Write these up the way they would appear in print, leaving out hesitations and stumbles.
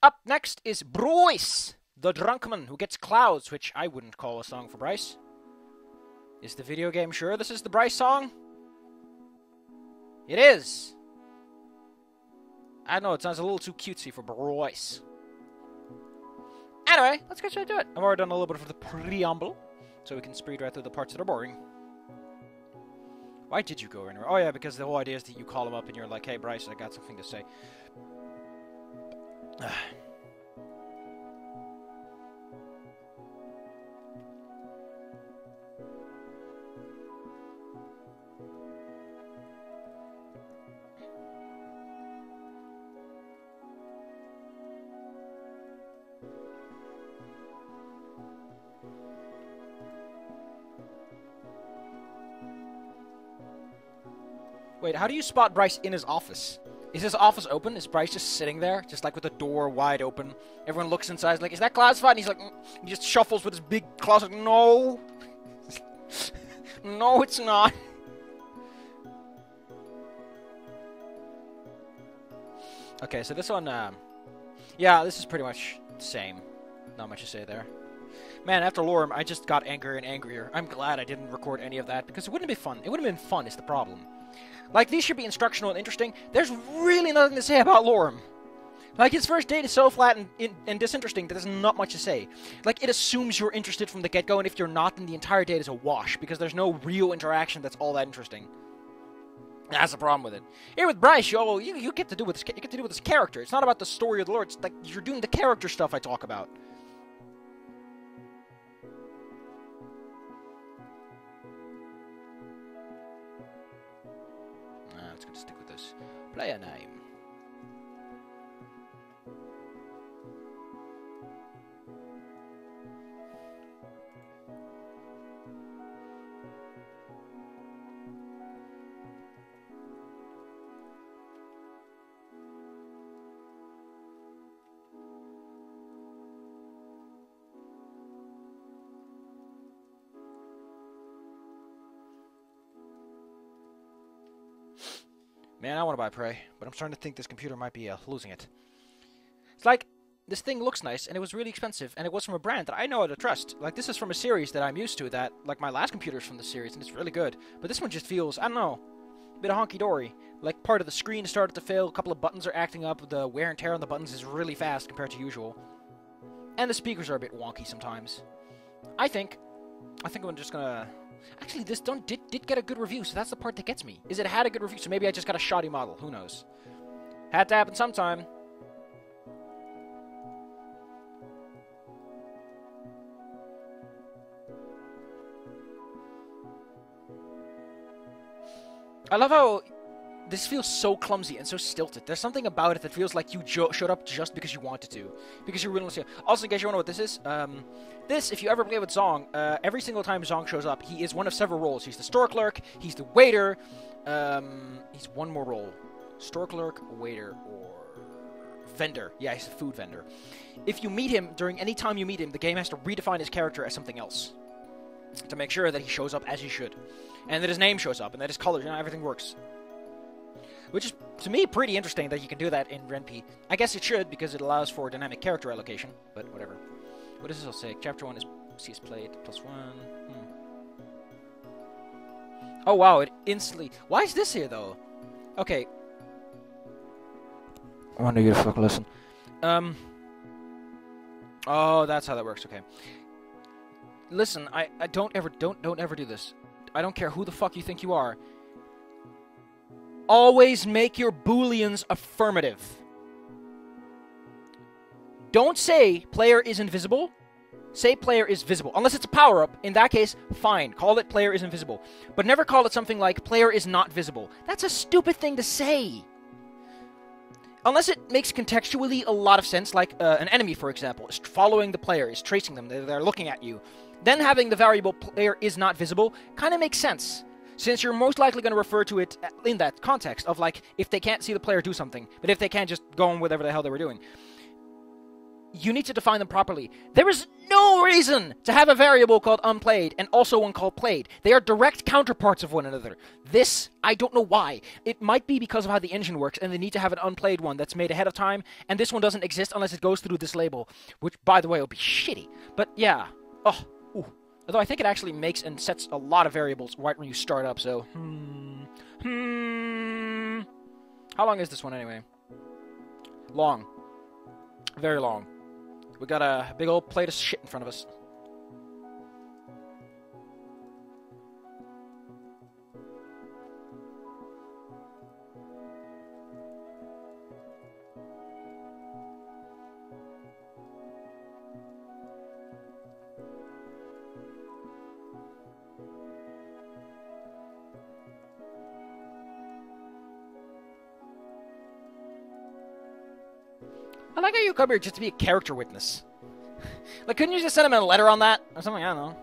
Up next is Bryce, the drunkman who gets clouds, which I wouldn't call a song for Bryce. Is the video game sure this is the Bryce song? It is. I don't know, it sounds a little too cutesy for Bryce. Anyway, let's get straight to it. I've already done a little bit of the preamble, so we can speed right through the parts that are boring. Why did you go anywhere? Oh yeah, because the whole idea is that you call him up and you're like, hey Bryce, I got something to say. Wait, how do you spot Bryce in his office? Is his office open? Is Bryce just sitting there? Just like with the door wide open? Everyone looks inside, like, is that classified? And he's like, he just shuffles with his big claws, like, no. No, it's not. Okay, so this one, yeah, this is pretty much the same. Not much to say there. Man, after Lorem, I just got angrier and angrier. I'm glad I didn't record any of that, because it wouldn't be fun. It wouldn't have been fun, is the problem. Like, these should be instructional and interesting. There's really nothing to say about Lorem. Like, his first date is so flat and disinteresting that there's not much to say. Like, it assumes you're interested from the get-go, and if you're not, then the entire date is a wash, because there's no real interaction that's all that interesting. That's the problem with it. Here with Bryce, you get to do with this. You get to do with this character. It's not about the story of the lore. It's like you're doing the character stuff I talk about. Let's go stick with this. Player name. Man, I want to buy Prey, but I'm starting to think this computer might be losing it. It's like, this thing looks nice, and it was really expensive, and it was from a brand that I know how to trust. Like, this is from a series that I'm used to, that, like, my last computer's from the series, and it's really good. But this one just feels, I don't know, a bit of honky-dory. Like, part of the screen started to fail, a couple of buttons are acting up, the wear and tear on the buttons is really fast compared to usual. And the speakers are a bit wonky sometimes. I think I'm just gonna... Actually, this did get a good review, so that's the part that gets me. Is it had a good review, so maybe I just got a shoddy model. Who knows? Had to happen sometime. I love how this feels so clumsy and so stilted. There's something about it that feels like you showed up just because you wanted to. Because you're willing to see it. Also, in case you don't know what this is, this, if you ever play with Zong, every single time Zong shows up, he is one of several roles. He's the store clerk, he's the waiter, he's one more role. Store clerk, waiter, or vendor. Yeah, he's a food vendor. If you meet him, during any time you meet him, the game has to redefine his character as something else. To make sure that he shows up as he should. And that his name shows up, and that his colors, everything works. Which is, to me, pretty interesting that you can do that in RenP. I guess it should, because it allows for dynamic character allocation, but whatever. What does this all say? Chapter 1 is CS played, +1. Oh, wow, it instantly... Why is this here, though? Okay. I wonder you to fucking listen. Oh, that's how that works, okay. Listen, I don't ever do this. I don't care who the fuck you think you are. Always make your booleans affirmative. Don't say player is invisible. Say player is visible. Unless it's a power-up. In that case, fine. Call it player is invisible. But never call it something like player is not visible. That's a stupid thing to say. Unless it makes contextually a lot of sense, like an enemy, for example, is following the player, is tracing them, they're looking at you. Then having the variable player is not visible kind of makes sense. Since you're most likely going to refer to it in that context of, like, if they can't see the player do something, but if they can, just go on whatever the hell they were doing. you need to define them properly. There is no reason to have a variable called unplayed and also one called played. They are direct counterparts of one another. This, I don't know why. It might be because of how the engine works, and they need to have an unplayed one that's made ahead of time, and this one doesn't exist unless it goes through this label, which, by the way, will be shitty. But yeah. Oh, ooh. Although I think it actually makes and sets a lot of variables right when you start up, so... How long is this one, anyway? Long. Very long. We got a big old plate of shit in front of us. I like how you come here just to be a character witness. Like, couldn't you just send him a letter on that? Or something, I don't know.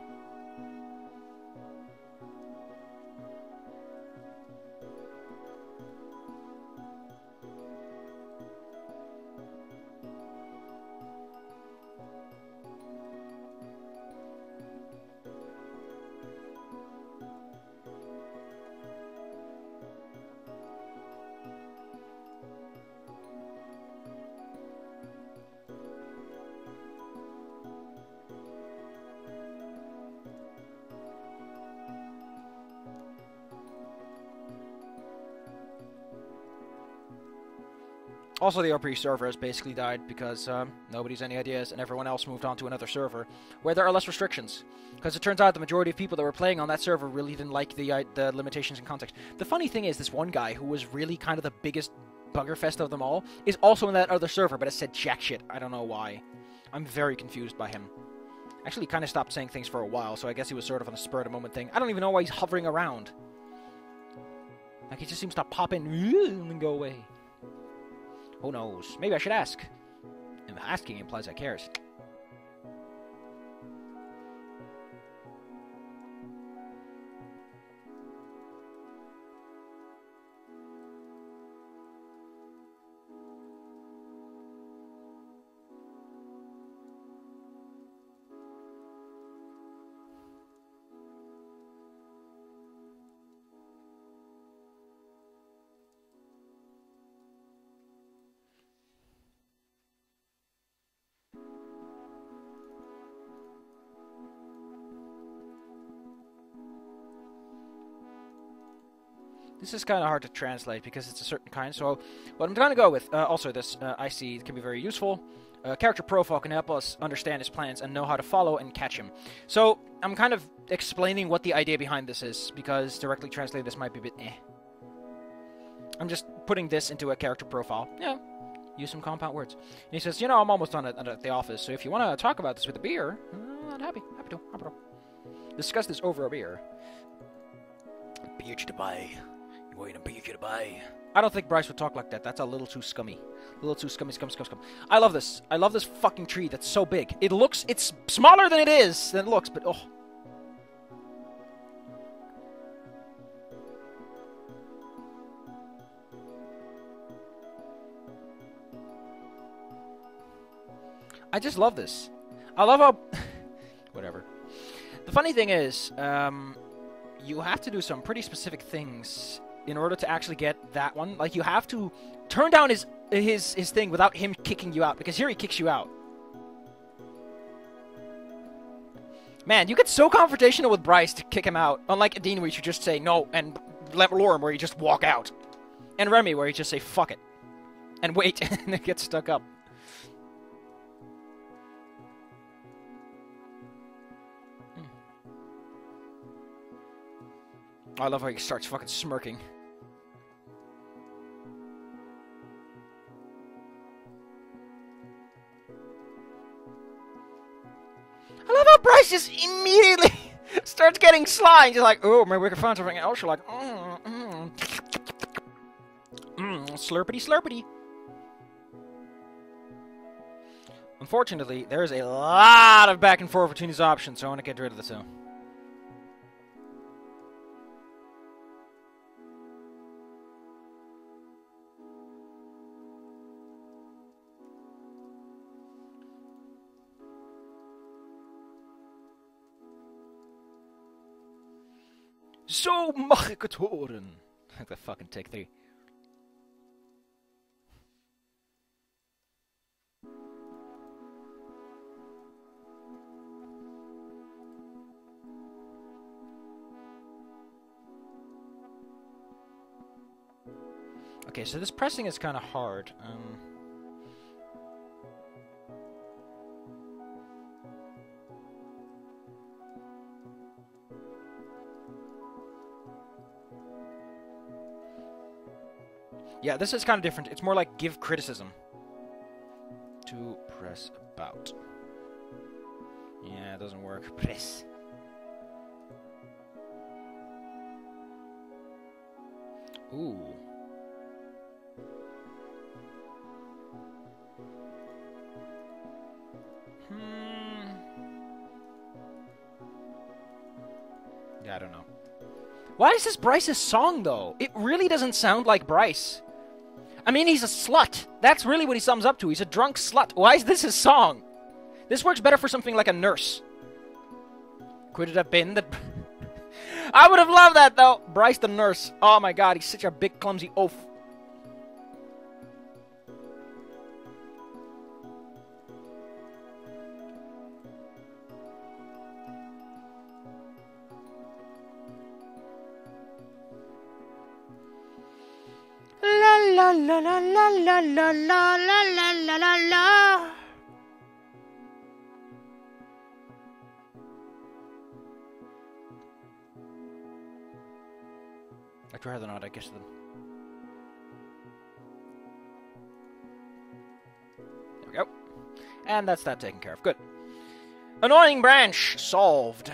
Also, the OP server has basically died because nobody's any ideas, and everyone else moved on to another server where there are less restrictions. Because it turns out the majority of people that were playing on that server really didn't like the limitations and context. The funny thing is, this one guy who was really kind of the biggest buggerfest of them all is also in that other server, but it said jack shit. I don't know why. I'm very confused by him. Actually, he kind of stopped saying things for a while, so I guess he was sort of on a spur-of-the-moment thing. I don't even know why he's hovering around. Like, he just seems to pop in and go away. Who knows? Maybe I should ask. And asking implies I cares. This is kind of hard to translate because it's a certain kind, so what I'm going to go with, also this I see can be very useful. Character profile can help us understand his plans and know how to follow and catch him. So I'm kind of explaining what the idea behind this is, because directly translated this might be a bit eh. I'm just putting this into a character profile. Yeah, use some compound words. And he says, you know, I'm almost done at the office, so if you want to talk about this with a beer, I'm happy to. Discuss this over a beer. Beer to buy. Wait, a beer to buy. I don't think Bryce would talk like that. That's a little too scummy. A little too scummy, scum. I love this. I love this fucking tree that's so big. It's smaller than it is, than it looks, but oh. I just love this. I love how... Whatever. The funny thing is, you have to do some pretty specific things in order to actually get that one. Like, you have to turn down his thing without him kicking you out, because here he kicks you out. Man, you get so confrontational with Bryce to kick him out, unlike Dean where you should just say no, and Lorem where you just walk out, and Remy where you just say fuck it, and wait, and it gets stuck up. I love how he starts fucking smirking. I love how Bryce just immediately starts getting sly. And you're like, oh, maybe we can find something else. You're like, slurpity slurpity. Unfortunately, there's a lot of back and forth between these options, so I want to get rid of the two. So mag ik het horen. The fucking take 3. Okay, so this pressing is kind of hard. Yeah, this is kind of different. It's more like give criticism. To press about. Yeah, it doesn't work. Press. Ooh. Yeah, I don't know. Why is this Bryce's song, though? It really doesn't sound like Bryce. I mean, he's a slut. That's really what he sums up to. He's a drunk slut. Why is this his song? This works better for something like a nurse. Could it have been that... I would have loved that, though. Bryce the nurse. Oh, my God. He's such a big, clumsy oaf. La la la la la la la la la la la la. I'd rather not, I guess. Them. There we go. And that's that taken care of. Good. Annoying branch solved.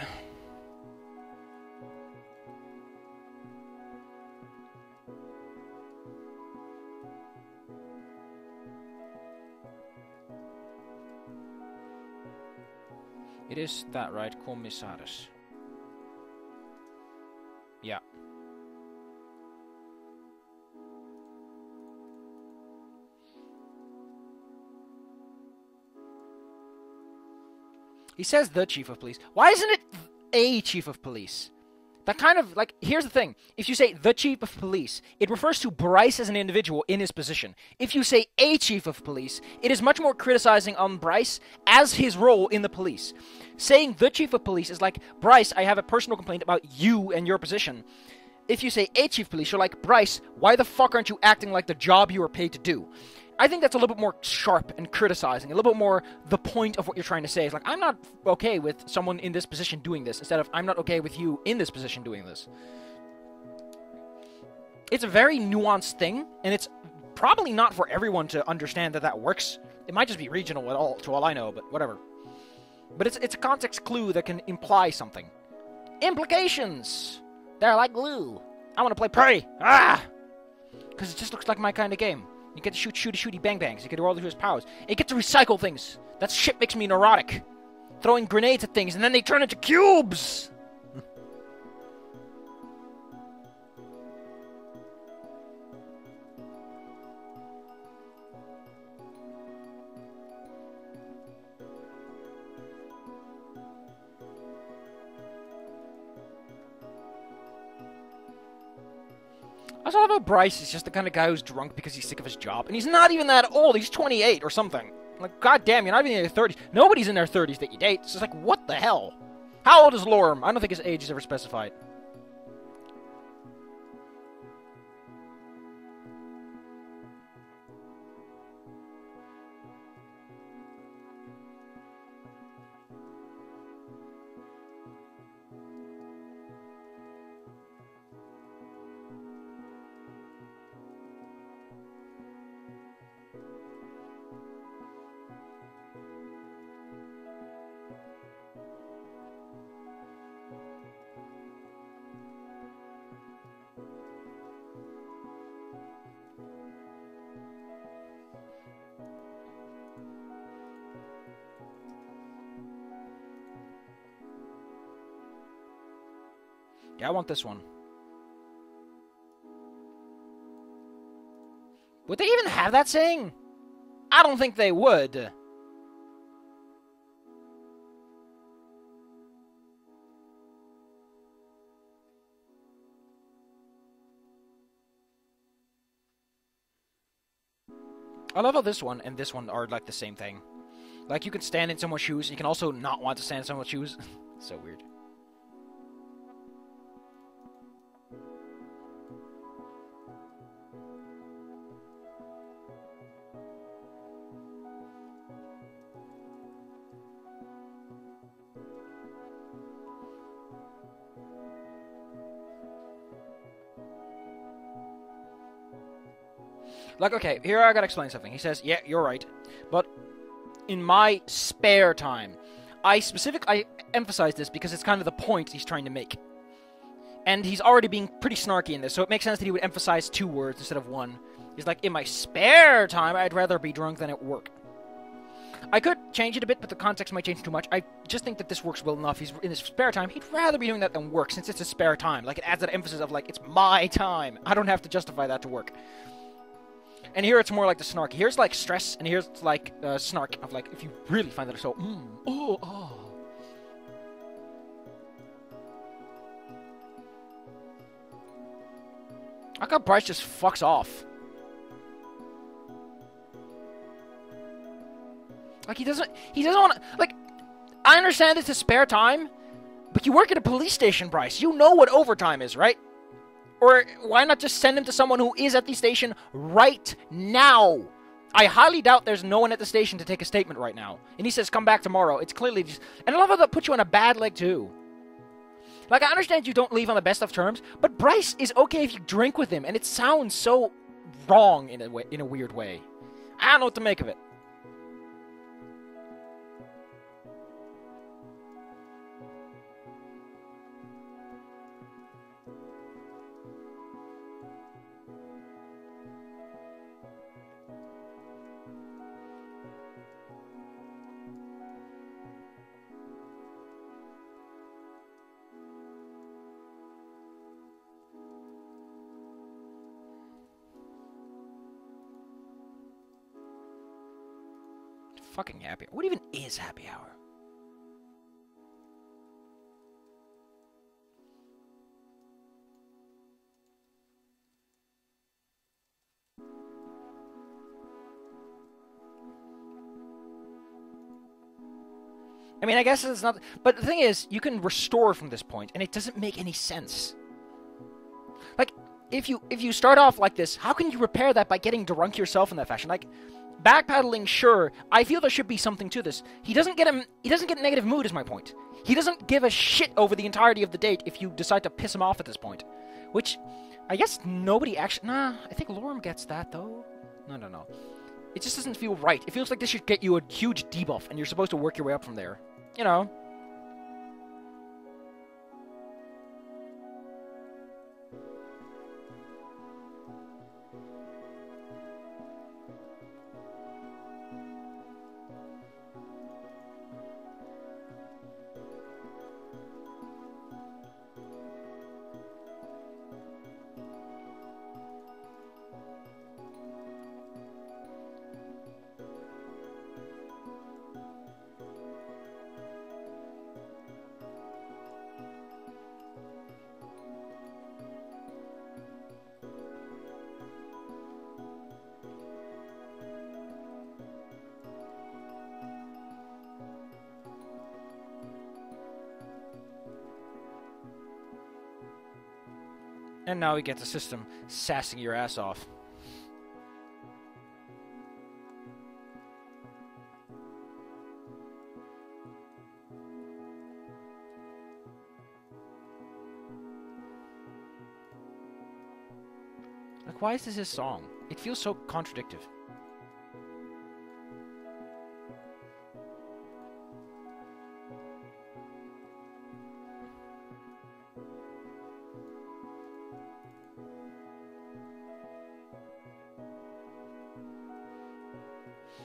It is that, right? Commissaris. Yeah. He says the chief of police. Why isn't it a chief of police? That kind of, like, here's the thing. If you say the chief of police, it refers to Bryce as an individual in his position. If you say a chief of police, it is much more criticizing on Bryce as his role in the police. Saying the chief of police is like, Bryce, I have a personal complaint about you and your position. If you say a chief of police, you're like, Bryce, why the fuck aren't you acting like the job you were paid to do? I think that's a little bit more sharp and criticizing, a little bit more the point of what you're trying to say. It's like, I'm not okay with someone in this position doing this, instead of, I'm not okay with you in this position doing this. It's a very nuanced thing, and it's probably not for everyone to understand that that works. It might just be regional at all, to all I know, but whatever. But it's a context clue that can imply something. Implications! They're like glue. I want to play Prey! Ah! Because it just looks like my kind of game. You get to shoot shooty bang bangs. You get to do all his powers. You get to recycle things. That shit makes me neurotic. Throwing grenades at things and then they turn into cubes. I also love how Bryce is just the kind of guy who's drunk because he's sick of his job. And he's not even that old. He's 28 or something. Like, goddamn, you're not even in your 30s. Nobody's in their 30s that you date. It's just like, what the hell? How old is Lorm? I don't think his age is ever specified. Yeah, I want this one. Would they even have that saying? I don't think they would. I love how this one and this one are like the same thing. Like, you can stand in someone's shoes, and you can also not want to stand in someone's shoes. So weird. Like, okay, here I gotta explain something. He says, yeah, you're right, but in my spare time, I emphasize this because it's kind of the point he's trying to make. And he's already being pretty snarky in this, so it makes sense that he would emphasize 2 words instead of 1. He's like, in my spare time, I'd rather be drunk than at work. I could change it a bit, but the context might change too much. I just think that this works well enough. He's in his spare time. He'd rather be doing that than work, since it's his spare time. Like, it adds that emphasis of, like, it's my time. I don't have to justify that to work. And here it's more like the snark. Here's like stress, and here's like snark of like, if you really find that so, oh. How come Bryce just fucks off? Like, he doesn't want to, like, I understand it's his spare time, but you work at a police station, Bryce. You know what overtime is, right? Or why not just send him to someone who is at the station right now? I highly doubt there's no one at the station to take a statement right now. And he says, come back tomorrow. It's clearly just... And I love how that puts you on a bad leg, too. Like, I understand you don't leave on the best of terms, but Bryce is okay if you drink with him, and it sounds so wrong in a weird way. I don't know what to make of it. Fucking happy hour. What even is happy hour? I mean, I guess it's not... But the thing is, you can restore from this point, and it doesn't make any sense. Like, if you start off like this, how can you repair that by getting drunk yourself in that fashion? Like... Backpedaling, sure. I feel there should be something to this. He doesn't get negative mood, is my point. He doesn't give a shit over the entirety of the date if you decide to piss him off at this point. Which, I guess nobody actually... Nah, I think Lorem gets that, though. No. It just doesn't feel right. It feels like this should get you a huge debuff, and you're supposed to work your way up from there. You know... And now we get the system sassing your ass off. Like, why is this his song? It feels so contradictory.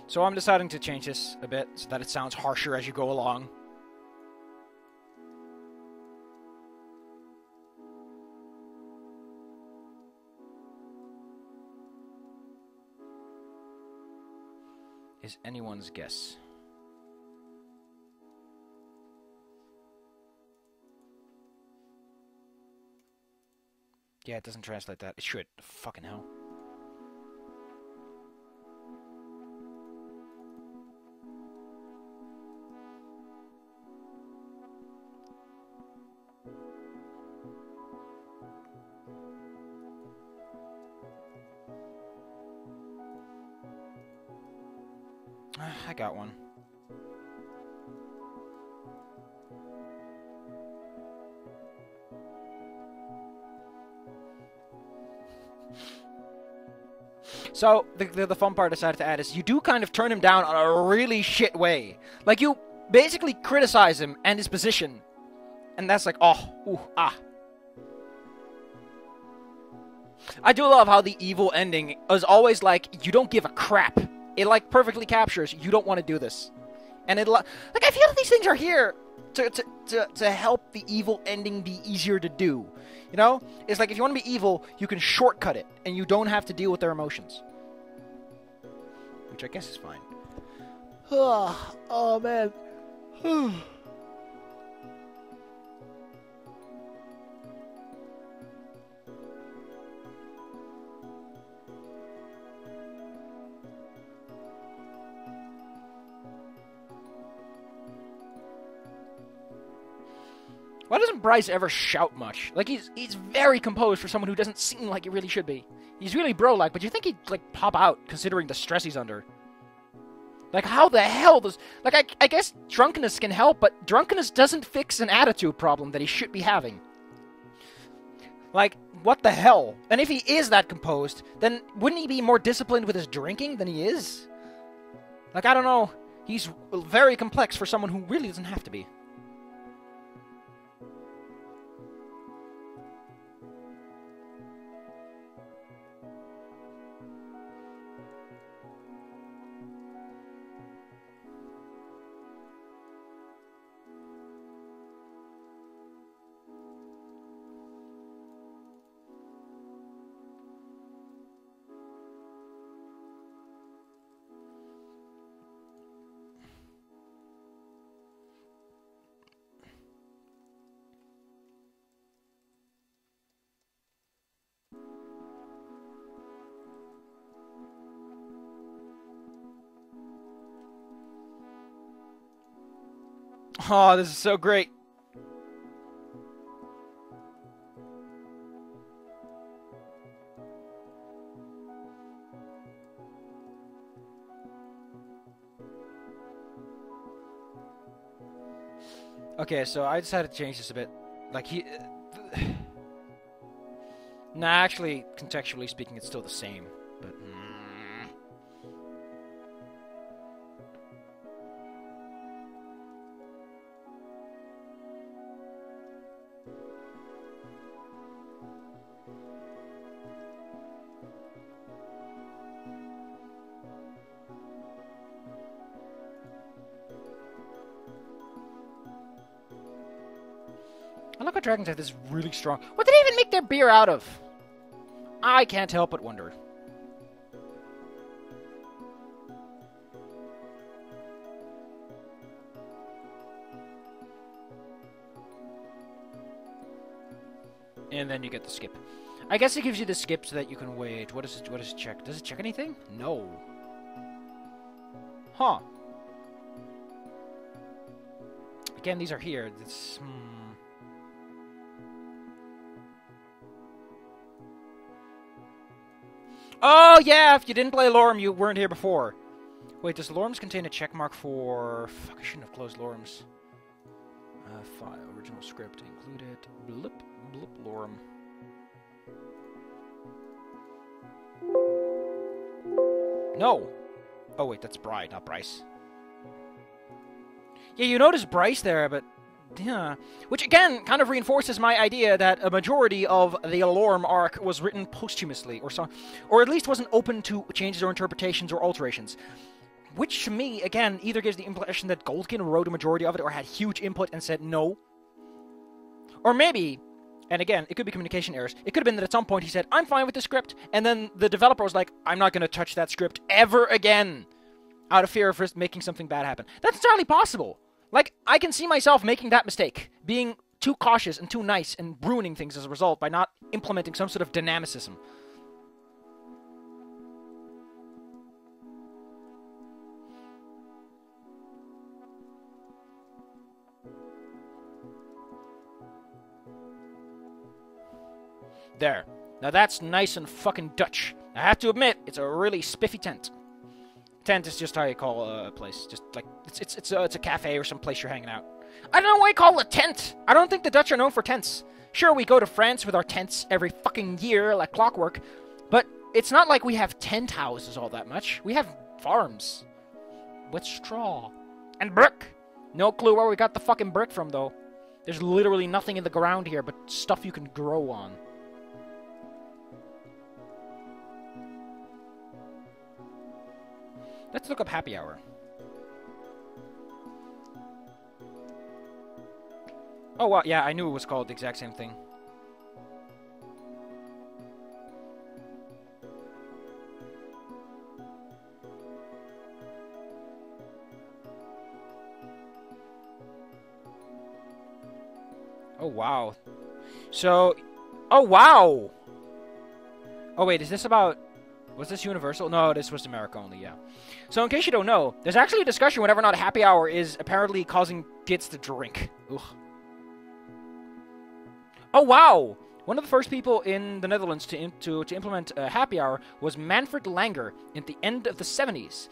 So I'm deciding to change this a bit so that it sounds harsher as you go along. Is anyone's guess. Yeah, it doesn't translate that. It should. Fucking hell. I got one. So, the fun part I decided to add is you do kind of turn him down on a really shit way. Like, you basically criticize him and his position. And that's like, oh, ooh, ah. I do love how the evil ending is always like, you don't give a crap. It, like, perfectly captures, you don't want to do this. And it, like, I feel that these things are here to help the evil ending be easier to do. You know? It's like, if you want to be evil, you can shortcut it, and you don't have to deal with their emotions. Which I guess is fine. Oh man. Why doesn't Bryce ever shout much? Like, he's very composed for someone who doesn't seem like he really should be. He's really bro-like, but you think he'd, like, pop out, considering the stress he's under. Like, how the hell does... Like, I guess drunkenness can help, but drunkenness doesn't fix an attitude problem that he should be having. Like, what the hell? And if he is that composed, then wouldn't he be more disciplined with his drinking than he is? Like, I don't know. He's very complex for someone who really doesn't have to be. Oh, this is so great. Okay, so I decided to change this a bit. Like, nah, actually, contextually speaking, it's still the same. But... I look at Dragon's Death is really strong. What did they even make their beer out of? I can't help but wonder. And then you get the skip. I guess it gives you the skip so that you can wait. What does it check? Does it check anything? No. Huh. Again, these are here. This, Oh, yeah, if you didn't play Lorem, you weren't here before. Wait, does Lorem's contain a checkmark for... Fuck, I shouldn't have closed Lorem's. File, original script included. Blip, blip, Lorem. No! Oh, wait, that's Bride, not Bryce. Yeah, you notice Bryce there, but... Yeah. Which, again, kind of reinforces my idea that a majority of the Lorem arc was written posthumously, or at least wasn't open to changes or interpretations or alterations. Which, to me, again, either gives the impression that Goldkin wrote a majority of it or had huge input and said no. Or maybe, and again, it could be communication errors, it could have been that at some point he said, I'm fine with the script, and then the developer was like, I'm not going to touch that script ever again, out of fear of making something bad happen. That's entirely possible. Like, I can see myself making that mistake, being too cautious and too nice and ruining things as a result by not implementing some sort of dynamicism. There. Now that's nice and fucking Dutch. I have to admit, it's a really spiffy tent. Tent is just how you call a place. Just like it's a cafe or some place you're hanging out. I don't know why you call it a tent. I don't think the Dutch are known for tents. Sure, we go to France with our tents every fucking year like clockwork, but it's not like we have tent houses all that much. We have farms with straw and brick. No clue where we got the fucking brick from, though. There's literally nothing in the ground here but stuff you can grow on. Let's look up happy hour. Oh, well, yeah, I knew it was called the exact same thing. Oh, wow. So, oh, wow! Oh, wait, is this about... Was this universal? No, this was America only, yeah. So, in case you don't know, there's actually a discussion whenever or not happy hour is apparently causing kids to drink. Ugh. Oh, wow! One of the first people in the Netherlands to implement happy hour was Manfred Langer at the end of the 70s.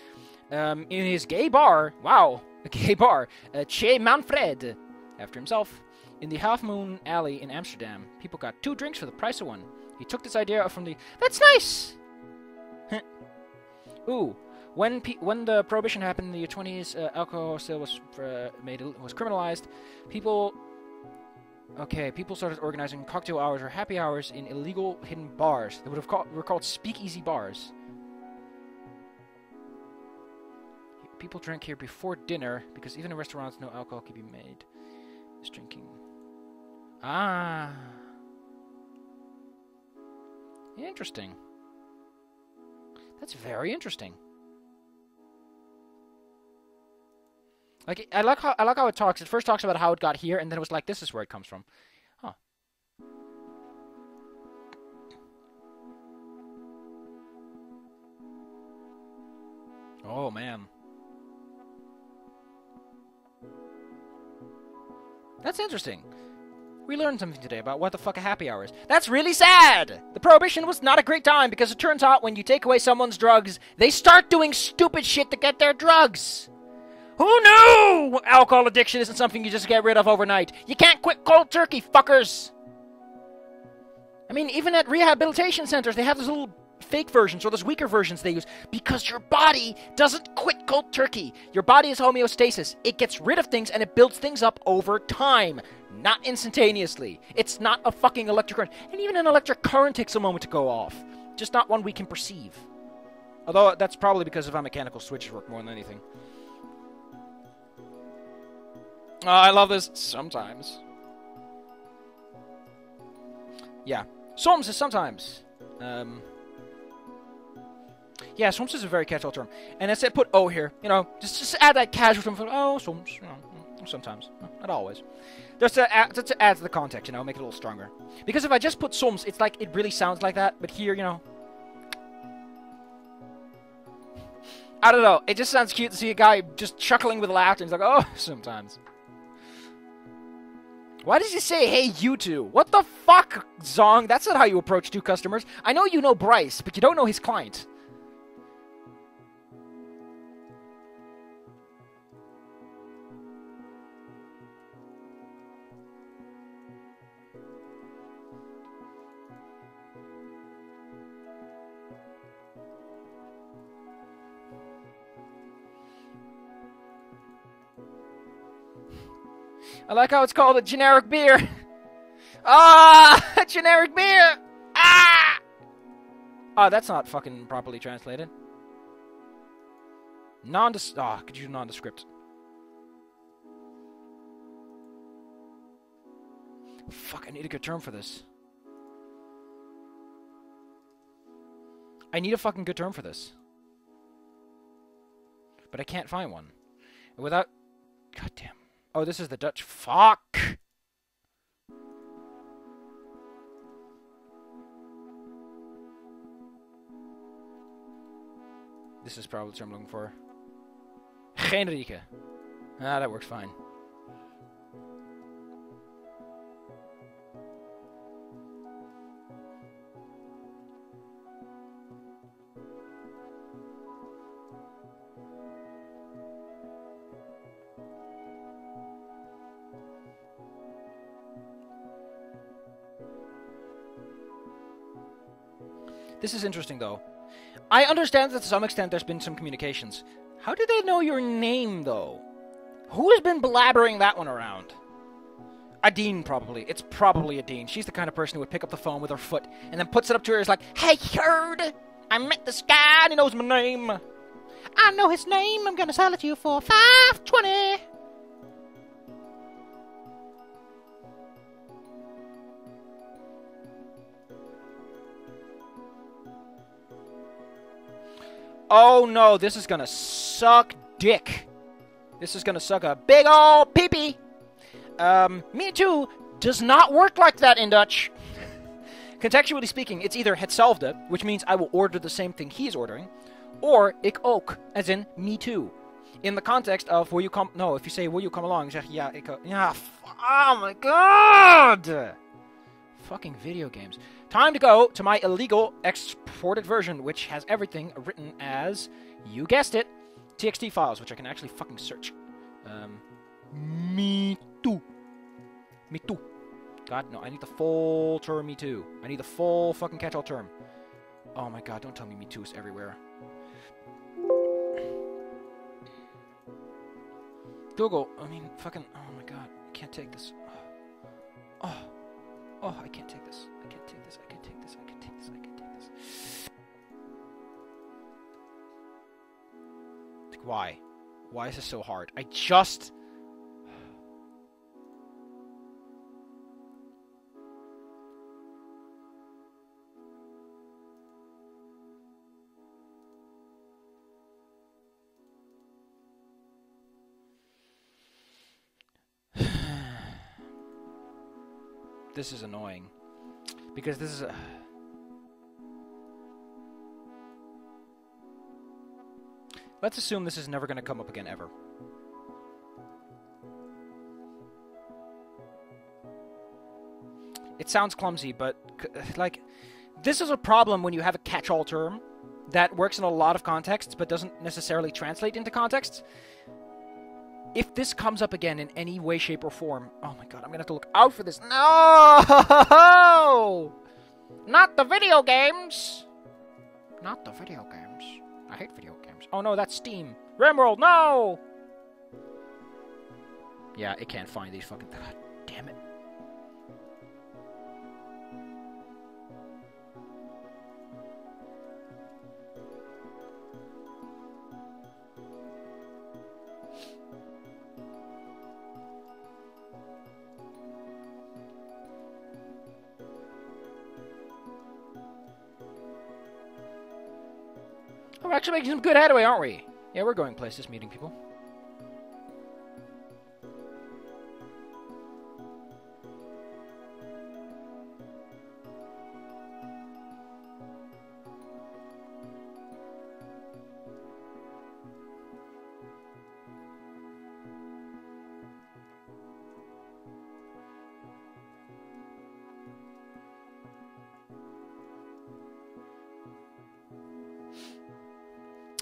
In his gay bar, wow, a gay bar, Che Manfred, after himself, in the Half Moon Alley in Amsterdam. People got 2 drinks for the price of 1. He took this idea from the... That's nice! Ooh, when the Prohibition happened in the 20s, alcohol sale was criminalized. People started organizing cocktail hours or happy hours in illegal hidden bars. They were called speakeasy bars. People drank here before dinner because even in restaurants, no alcohol could be made. It's drinking. Ah, interesting. That's very interesting. Like I like how it talks. It first talks about how it got here, and then it was like, this is where it comes from. Huh. Oh man. That's interesting. We learned something today about what the fuck a happy hour is. That's really sad! The Prohibition was not a great time because it turns out when you take away someone's drugs, they start doing stupid shit to get their drugs. Who knew alcohol addiction isn't something you just get rid of overnight? You can't quit cold turkey, fuckers! I mean, even at rehabilitation centers, they have those little fake versions or those weaker versions they use because your body doesn't quit cold turkey. Your body is homeostasis. It gets rid of things and it builds things up over time. Not instantaneously. It's not a fucking electric current. And even an electric current takes a moment to go off. Just not one we can perceive. Although that's probably because of how mechanical switches work more than anything. Oh, I love this sometimes. Yeah. Soms is sometimes. Yeah, soms is a very catch-all term. And I said put O here. You know, just add that casual term for, oh, soms. You know, sometimes. Not always. Just to add to the context, you know, make it a little stronger. Because if I just put soms, it's like, it really sounds like that. But here, you know. I don't know. It just sounds cute to see a guy just chuckling with laughter. He's like, oh, sometimes. Why does he say, hey, you two? What the fuck, Zong? That's not how you approach 2 customers. I know you know Bryce, but you don't know his client. I like how it's called a generic beer. Ah, a generic beer. Ah! Oh, that's not fucking properly translated. Could you nondescript? Fuck, I need a good term for this. I need a fucking good term for this. But I can't find one. Without... God damn. Oh, this is the Dutch. Fuck! This is probably the term I'm looking for. Generieke. Ah, that works fine. This is interesting, though. I understand that to some extent there's been some communications. How do they know your name, though? Who has been blabbering that one around? Adine, probably. It's probably Adine. She's the kind of person who would pick up the phone with her foot and then puts it up to her ears like, "Hey, Herd! I met this guy and he knows my name. I know his name. I'm gonna sell it to you for $5.20. Oh no, this is gonna suck dick. This is gonna suck a big ol' pee-pee. Me too does not work like that in Dutch. Contextually speaking, it's either hetzelfde, which means I will order the same thing he's ordering, or ik ook, as in me too. In the context of will you come... No, if you say will you come along, zeg ja, ik ook. Ja, oh my god! Fucking video games. Time to go to my illegal exported version, which has everything written as, you guessed it, TXT files, which I can actually fucking search. Me too. Me too. God, no, I need the full term me too. I need the full fucking catch-all term. Oh my god, don't tell me me too is everywhere. Google, I mean, fucking, oh my god, I can't take this. Oh, I can't take this. I can't take this. I can't take this. I can't take this. I can't take this. Like, why? Why is this so hard? I just... This is annoying. Because this is a... Let's assume this is never going to come up again, ever. It sounds clumsy, but, like, this is a problem when you have a catch-all term that works in a lot of contexts, but doesn't necessarily translate into contexts. If this comes up again in any way, shape, or form, oh my god, I'm gonna have to look out for this. No! Not the video games! Not the video games. I hate video games. Oh no, that's Steam. Rimworld, no! Yeah, it can't find these fucking... God damn it. We're actually making some good headway, aren't we? Yeah, we're going places, meeting people.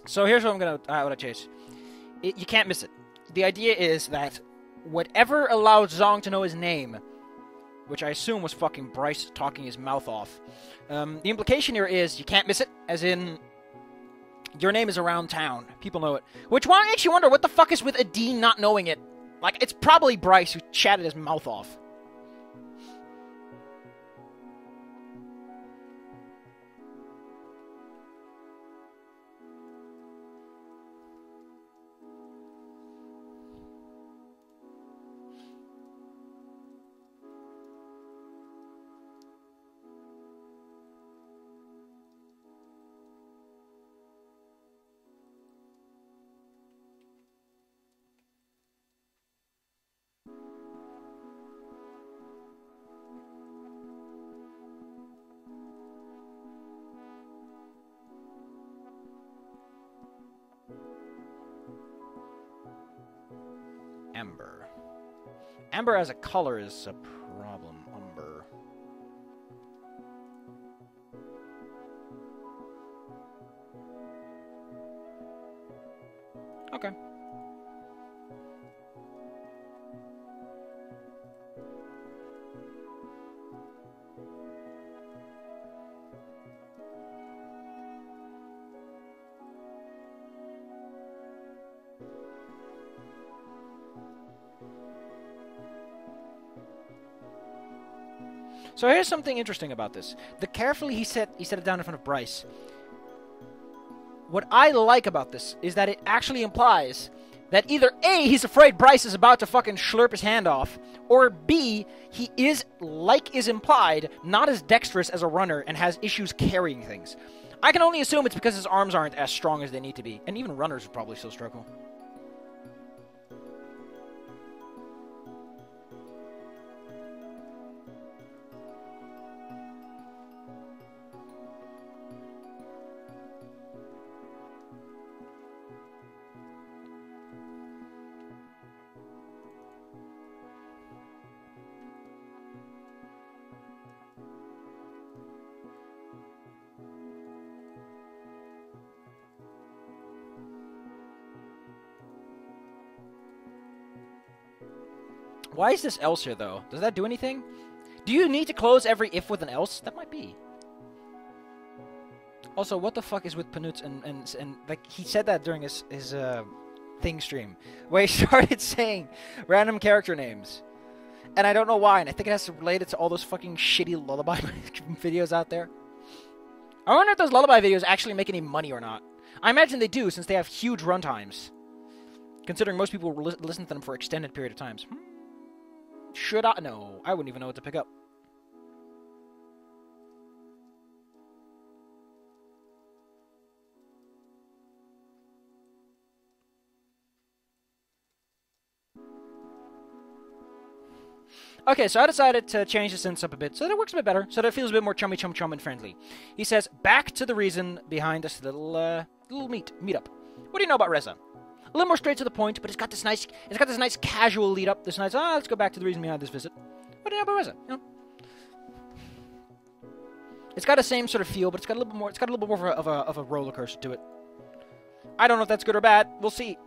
So here's what I'm gonna chase. You can't miss it. The idea is that whatever allowed Zong to know his name, which I assume was fucking Bryce talking his mouth off, the implication here is you can't miss it, as in your name is around town. People know it. Which one makes you wonder what the fuck is with Adine not knowing it? Like, it's probably Bryce who chatted his mouth off. Amber. Amber as a color is a problem. Umber. Okay. So here's something interesting about this. The carefully he set it down in front of Bryce. What I like about this is that it actually implies that either A, he's afraid Bryce is about to fucking slurp his hand off, or B, he is, like is implied, not as dexterous as a runner and has issues carrying things. I can only assume it's because his arms aren't as strong as they need to be, and even runners would probably still struggle. Why is this else here, though? Does that do anything? Do you need to close every if with an else? That might be. Also, what the fuck is with Panutz and like, he said that during his thing stream, where he started saying random character names. And I don't know why, and I think it has to relate it to all those fucking shitty lullaby videos out there. I wonder if those lullaby videos actually make any money or not. I imagine they do, since they have huge runtimes. Considering most people listen to them for extended period of times. Should I? No, I wouldn't even know what to pick up. Okay, so I decided to change the synths up a bit so that it works a bit better, so that it feels a bit more chummy chum chum and friendly. He says, back to the reason behind this little meetup. What do you know about Reza? A little more straight to the point, but it's got this nice casual lead up. This nice, let's go back to the reason behind this visit. What do you know about Reza? You know? It's got the same sort of feel, but it's got a little bit more. It's got a little bit more of a roller coaster to it. I don't know if that's good or bad. We'll see.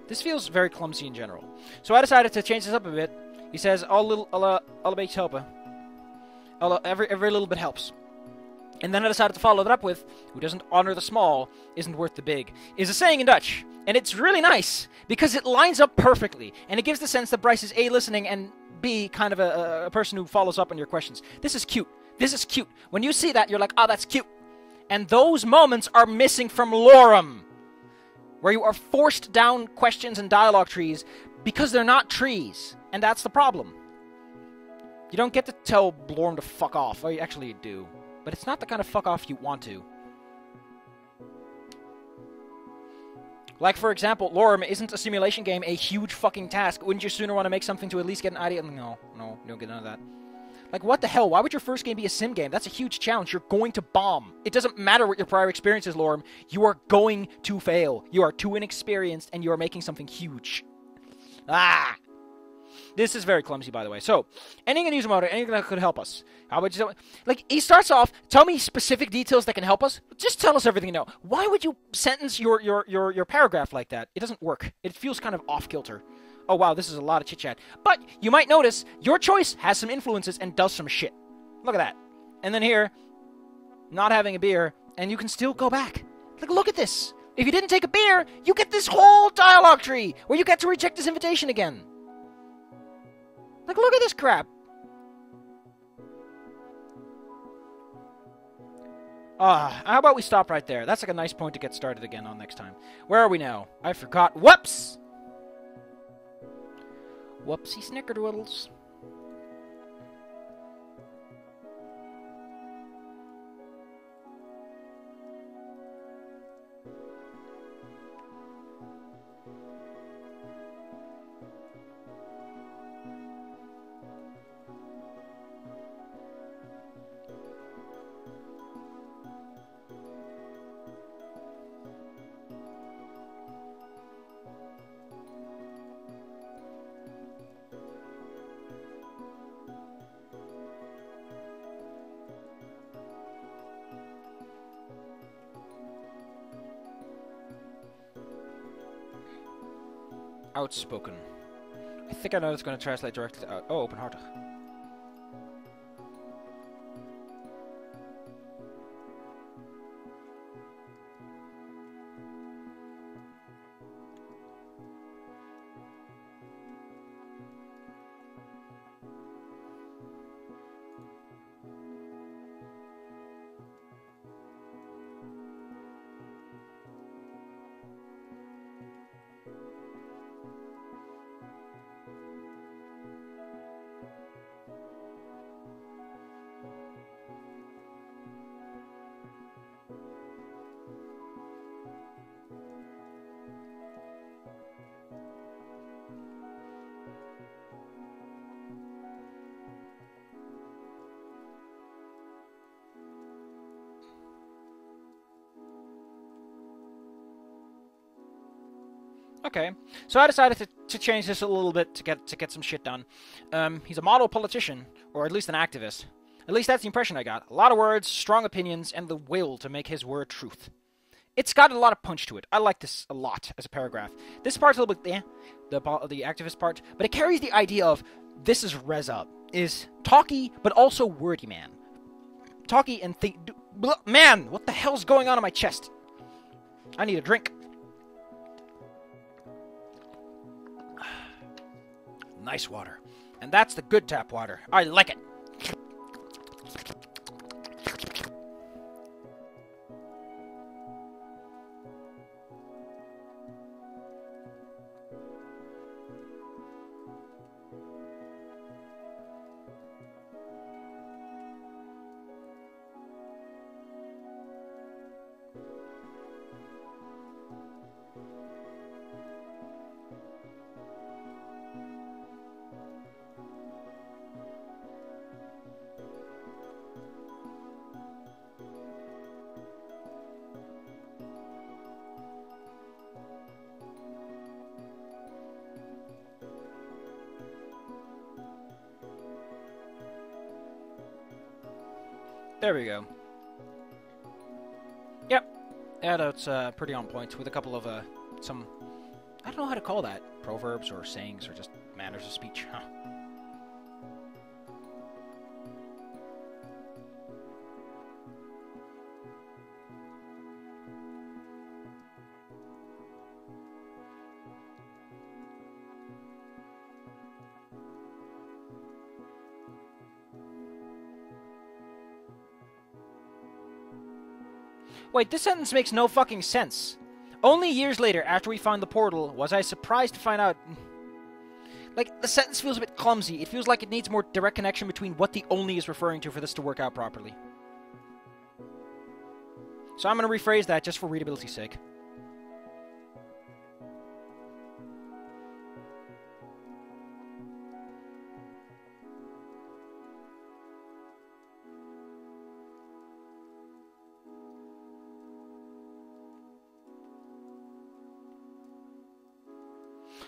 This feels very clumsy in general. So I decided to change this up a bit. He says, all bit help. Every little bit helps. And then I decided to follow that up with, who doesn't honor the small isn't worth the big, is a saying in Dutch. And it's really nice, because it lines up perfectly. And it gives the sense that Bryce is A, listening, and B, kind of a person who follows up on your questions. This is cute. This is cute. When you see that, you're like, oh, that's cute. And those moments are missing from Lorem, where you are forced down questions and dialogue trees because they're not trees. And that's the problem. You don't get to tell Lorem to fuck off. Well, actually, you do. But it's not the kind of fuck off you want to. Like, for example, Lorem, isn't a simulation game a huge fucking task? Wouldn't you sooner want to make something to at least get an idea? No, you don't get none of that. Like, what the hell? Why would your first game be a sim game? That's a huge challenge. You're going to bomb. It doesn't matter what your prior experience is, Lorem. You are going to fail. You are too inexperienced, and you are making something huge. Ah! This is very clumsy, by the way. So, anything in user mode, anything that could help us. How would you... Like, he starts off, tell me specific details that can help us. Just tell us everything you know. Why would you sentence your paragraph like that? It doesn't work. It feels kind of off-kilter. Oh, wow, this is a lot of chit-chat. But you might notice your choice has some influences and does some shit. Look at that. And then here, not having a beer, and you can still go back. Like, look at this. If you didn't take a beer, you get this whole dialogue tree where you get to reject this invitation again. Like, look at this crap. How about we stop right there? That's like a nice point to get started again on next time. Where are we now? I forgot. Whoops! Whoopsie snickerdoodles. Outspoken. I think I know it's going to translate directly to oh, open-hearted. Okay, so I decided to change this a little bit to get some shit done. He's a model politician, or at least an activist. At least that's the impression I got. A lot of words, strong opinions, and the will to make his word truth. It's got a lot of punch to it. I like this a lot as a paragraph. This part's a little bit the activist part, but it carries the idea of this is Reza, is talky but also wordy man. Talky and man, what the hell's going on in my chest? I need a drink. Nice water. And that's the good tap water. I like it. There we go. Yep. Yeah, that's pretty on point with a couple of some, I don't know how to call that, proverbs or sayings or just manners of speech. Huh. Wait, this sentence makes no fucking sense. Only years later, after we found the portal, was I surprised to find out... Like, the sentence feels a bit clumsy. It feels like it needs more direct connection between what the only is referring to for this to work out properly. So I'm going to rephrase that just for readability's sake.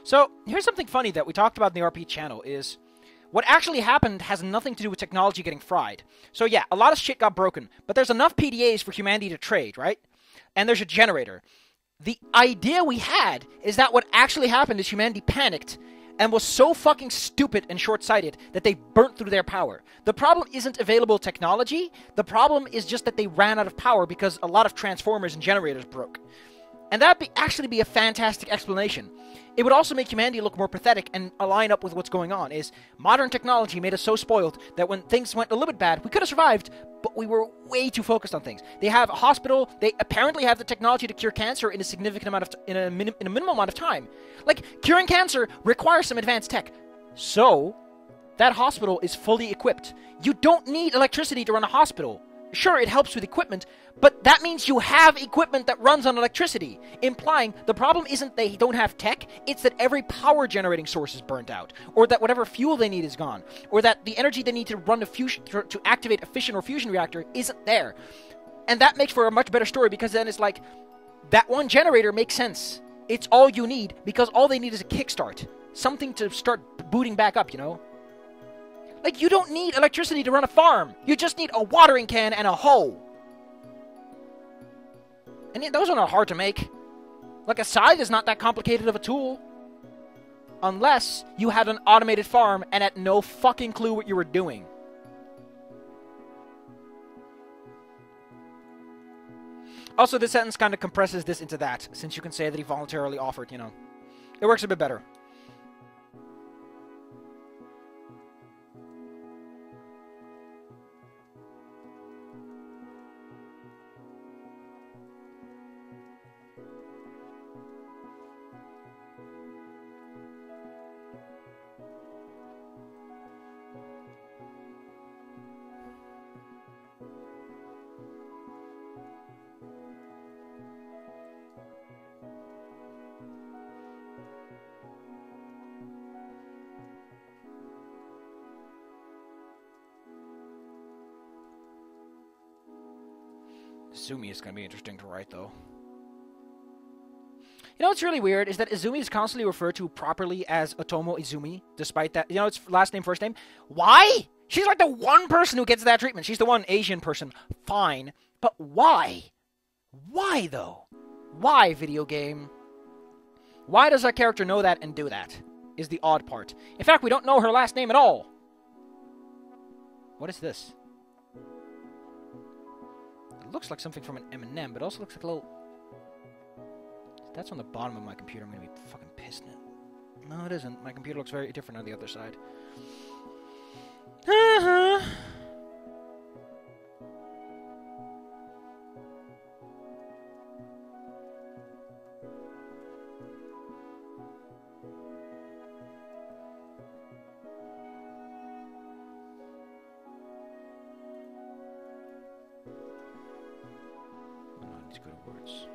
So, here's something funny that we talked about in the RP channel is what actually happened has nothing to do with technology getting fried. So yeah, a lot of shit got broken, but there's enough PDAs for humanity to trade, right? And there's a generator. The idea we had is that what actually happened is humanity panicked and was so fucking stupid and short-sighted that they burnt through their power. The problem isn't available technology, the problem is just that they ran out of power because a lot of transformers and generators broke. And that'd actually be a fantastic explanation. It would also make humanity look more pathetic and align up with what's going on, is modern technology made us so spoiled that when things went a little bit bad, we could have survived, but we were way too focused on things. They have a hospital, they apparently have the technology to cure cancer in a significant amount of, in a minimal amount of time. Like, curing cancer requires some advanced tech. So, that hospital is fully equipped. You don't need electricity to run a hospital. Sure, it helps with equipment, but that means you have equipment that runs on electricity, implying the problem isn't they don't have tech, it's that every power generating source is burnt out, or that whatever fuel they need is gone, or that the energy they need to run to activate a fission or fusion reactor isn't there. And that makes for a much better story, because then it's like, that one generator makes sense. It's all you need, because all they need is a kickstart. Something to start booting back up, you know? Like, you don't need electricity to run a farm. You just need a watering can and a hoe. And those are not hard to make. Like, a scythe is not that complicated of a tool. unless you had an automated farm and had no fucking clue what you were doing. Also, this sentence kind of compresses this into that, since you can say that he voluntarily offered, you know. It works a bit better. Izumi is going to be interesting to write, though. You know what's really weird is that Izumi is constantly referred to properly as Otomo Izumi, despite that. You know, it's last name, first name. Why? She's like the one person who gets that treatment. She's the one Asian person. Fine. But why? Why, though? Why, video game? Why does our character know that and do that? Is the odd part. In fact, we don't know her last name at all. What is this? Looks like something from an M&M, but also looks like a little... If that's on the bottom of my computer, I'm gonna be fucking pissed now. No, it isn't. My computer looks very different on the other side. Good words.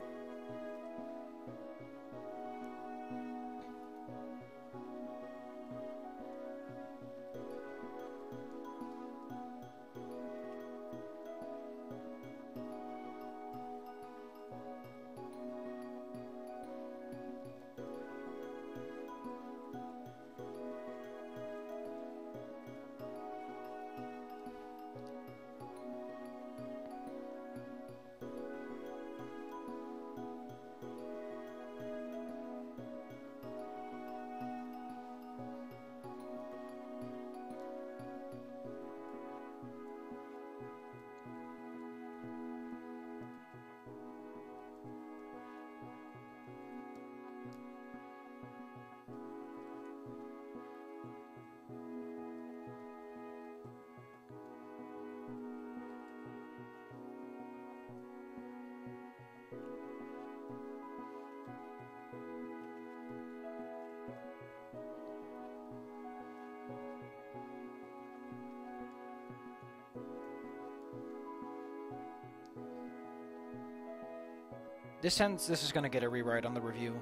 This is gonna get a rewrite on the review.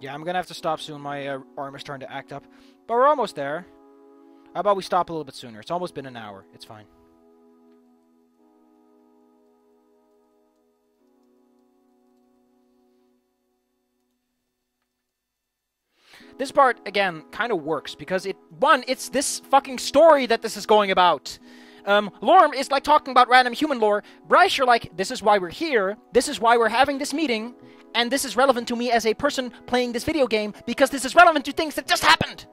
Yeah, I'm gonna have to stop soon. My arm is starting to act up. But we're almost there. How about we stop a little bit sooner? It's almost been an hour. It's fine. This part, again, kind of works because it's this fucking story that this is going about. Lorm is like talking about random human lore. Bryce, you're like, this is why we're here. This is why we're having this meeting. And this is relevant to me as a person playing this video game because this is relevant to things that just happened.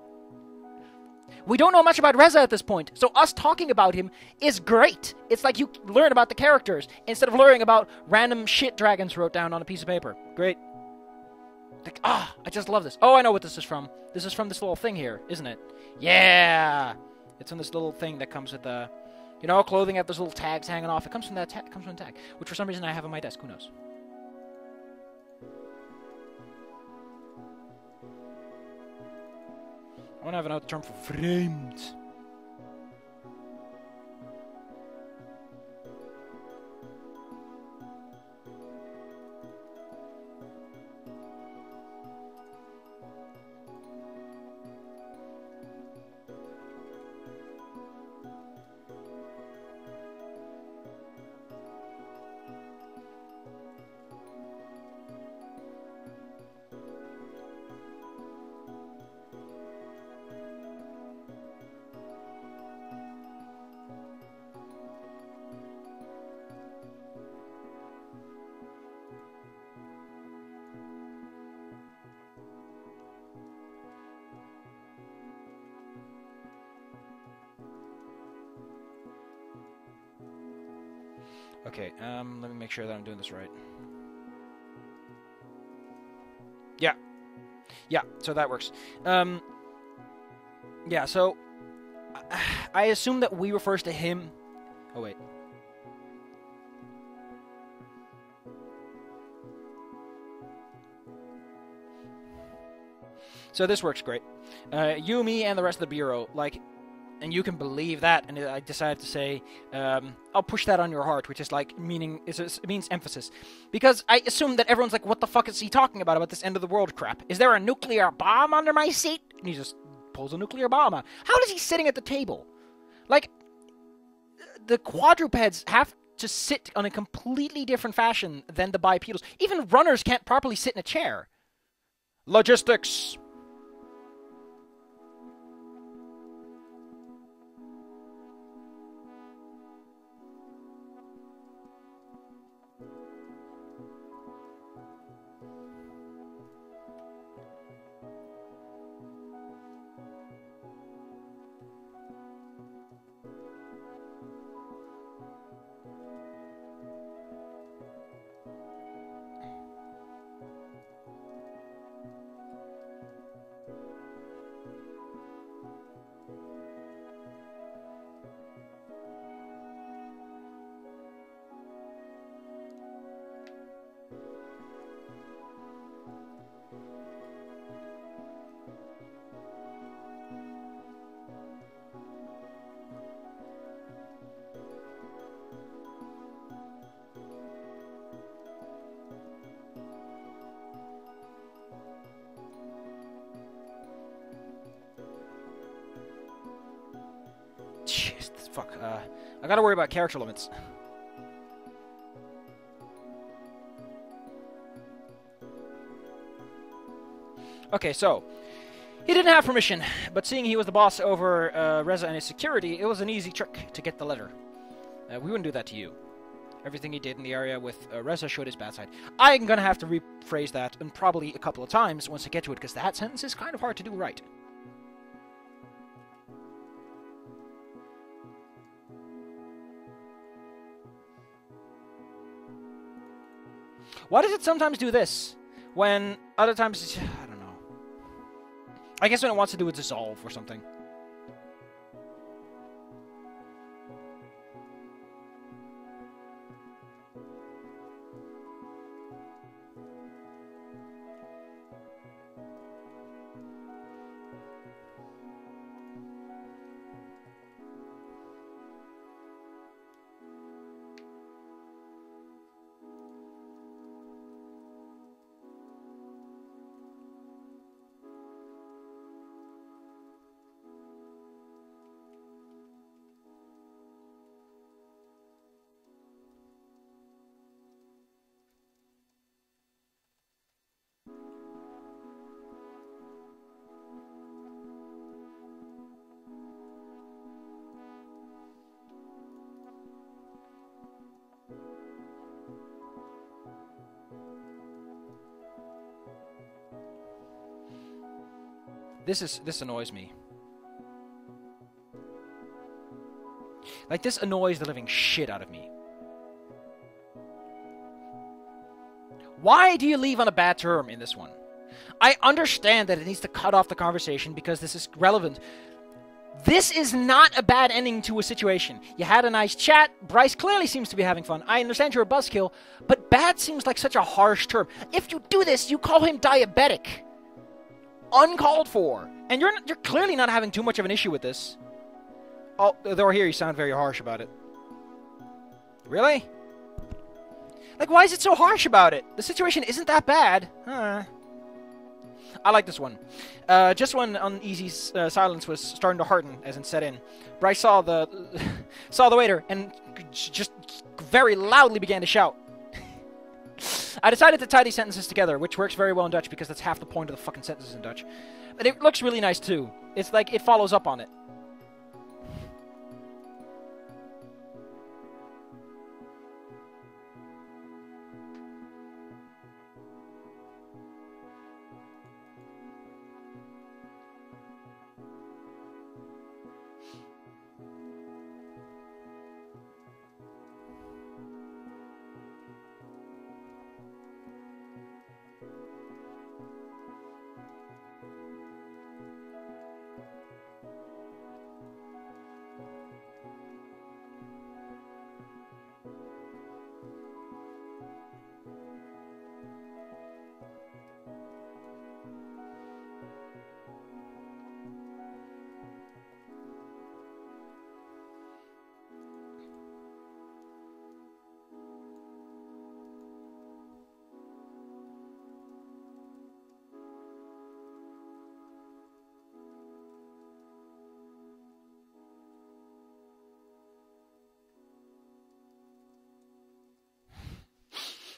We don't know much about Reza at this point, so us talking about him is great. It's like you learn about the characters instead of learning about random shit dragons wrote down on a piece of paper. Great. Like, I just love this. Oh, I know what this is from. This is from this little thing here, isn't it? Yeah! It's on this little thing that comes with the, you know, clothing at those little tags hanging off. It comes from that tag. It comes from a tag, which for some reason I have on my desk. Who knows? I want to have another term for framed. Okay, let me make sure that I'm doing this right. Yeah. Yeah, so that works. Yeah, so I assume that we refers to him. Oh, wait. So this works great. You, me, and the rest of the Bureau, like, and you can believe that, and I decided to say, I'll push that on your heart, which is like, it means emphasis. Because I assume that everyone's like, what the fuck is he talking about this end of the world crap? Is there a nuclear bomb under my seat? And he just pulls a nuclear bomb out. How is he sitting at the table? Like, the quadrupeds have to sit on a completely different fashion than the bipedals. Even runners can't properly sit in a chair. Logistics. Jeez, fuck. I gotta worry about character limits. Okay, so he didn't have permission, but seeing he was the boss over Reza and his security, it was an easy trick to get the letter. We wouldn't do that to you. Everything he did in the area with Reza showed his bad side. I'm gonna have to rephrase that, and probably a couple of times once I get to it, because that sentence is kind of hard to do right. Why does it sometimes do this, when other times, I don't know. I guess when it wants to do a dissolve or something. This annoys me. Like, this annoys the living shit out of me. Why do you leave on a bad term in this one? I understand that it needs to cut off the conversation because this is relevant. This is not a bad ending to a situation. You had a nice chat. Bryce clearly seems to be having fun. I understand you're a buzzkill, but bad seems like such a harsh term. If you do this, you call him diabetic. Uncalled for. And you're clearly not having too much of an issue with this. Oh, though here you sound very harsh about it. Really? Like, why is it so harsh about it? The situation isn't that bad. Huh. I like this one. Just when Uneasy's silence was starting to harden, as in set in, Bryce saw the waiter and just very loudly began to shout. I decided to tie these sentences together, which works very well in Dutch because that's half the point of the fucking sentences in Dutch. But it looks really nice too. It's like it follows up on it.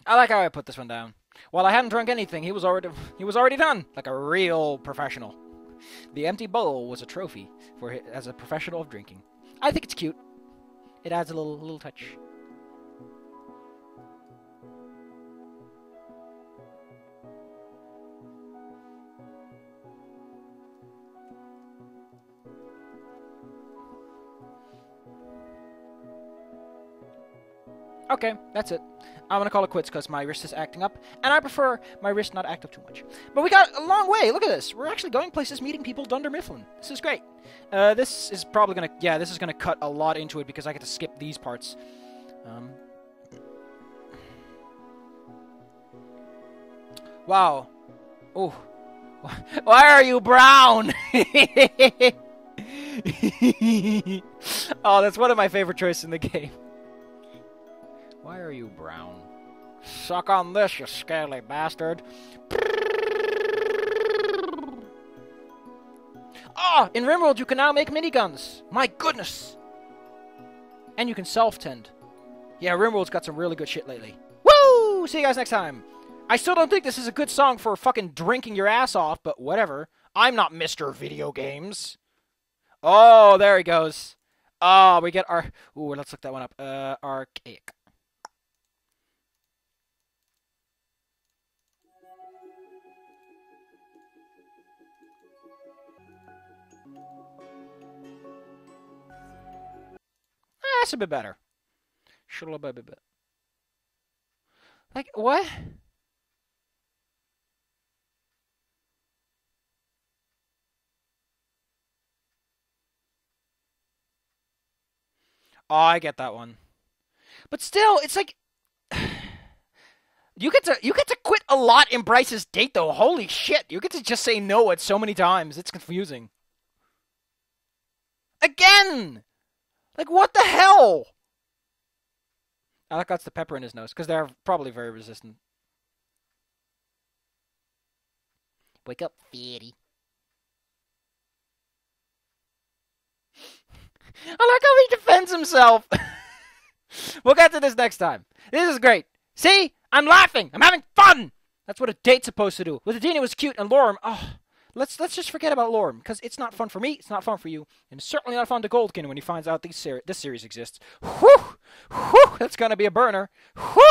I like how I put this one down. While I hadn't drunk anything, he was already done, like a real professional. The empty bowl was a trophy for him as a professional of drinking. I think it's cute. It adds a little touch. Okay, that's it. I'm gonna call it quits because my wrist is acting up, and I prefer my wrist not act up too much. But we got a long way. Look at this. We're actually going places, meeting people, Dunder Mifflin. This is great. This is probably gonna, this is gonna cut a lot into it because I get to skip these parts. Wow. Oh. Why are you brown? Oh, that's one of my favorite choices in the game. Why are you brown? Suck on this, you scaly bastard. Ah, in RimWorld you can now make miniguns. My goodness. And you can self-tend. Yeah, RimWorld's got some really good shit lately. Woo! See you guys next time. I still don't think this is a good song for fucking drinking your ass off, but whatever. I'm not Mr. Video Games. Oh, there he goes. Oh, we get our... Ooh, let's look that one up. Archaic. That's a bit better. Should a little bit better. Like, what? Oh, I get that one. But still, it's like you get to quit a lot in Bryce's Date though. Holy shit. You get to just say no at so many times. It's confusing. Again! Like, what the hell? I like that's the pepper in his nose, because they're probably very resistant. Wake up, fatty. I like how he defends himself. We'll get to this next time. This is great. See? I'm laughing. I'm having fun. That's what a date's supposed to do. With Adina it was cute, and Lorm, oh, let's just forget about Lorm, because it's not fun for me, it's not fun for you, and it's certainly not fun to Goldkin when he finds out this series exists. Whew! Whew! That's gonna be a burner. Whew!